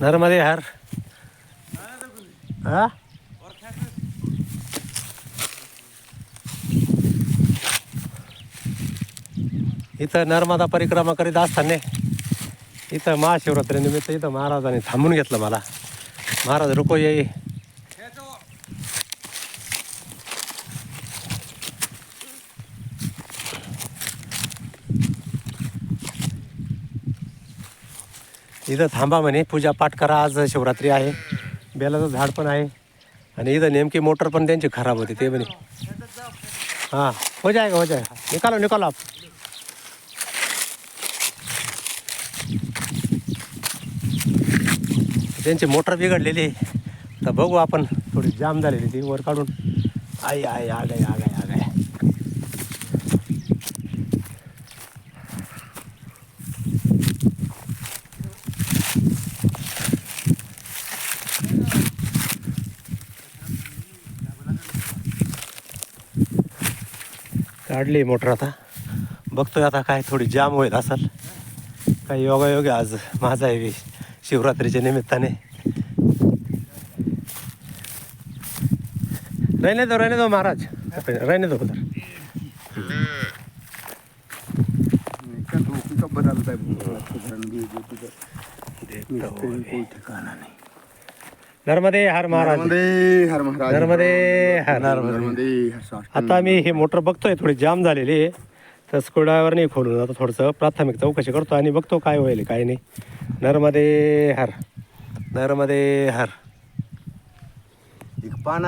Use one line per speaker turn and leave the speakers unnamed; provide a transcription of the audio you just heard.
नर्मदे हर हा इथं नर्मदा परिक्रमा करीत असताना इथं महाशिवरात्रीनिमित्त इथं महाराजांनी थांबून घेतलं मला. महाराज रुको ये. इथं थांबा म्हणे, पूजा पाठ करा, आज शिवरात्री आहे. बेलाचं झाड पण आहे आणि इथं नेमकी मोटर पण त्यांची खराब होती ते म्हणे. हां हो जाएगा हो जाएगा, निकालो निकालो आप. त्यांची मोटर बिघडलेली आहे. तर बघू आपण, थोडी जाम झालेली ती वर काढून. आई आई आ गए आ गए आ गए. काढली मोटर आता. बघतोय आता काय थोडी जाम होईल असेल. काही योगायोग आज माझा आहे शिवरात्रीच्या निमित्ताने. रहने दो महाराज, रहने दो उधर. नर्मदे हर महाराज, नर्मदे हर. आता मी हे मोटर बघतोय थोडी जाम झालेली आहे. तर स्क्रूड्रायव्हर नाही खोलून आता थोडंसं प्राथमिक चौकशी करतो आणि बघतो काय होईल काय नाही. नर्मदे हर, नर्मदे हर.
एक पाना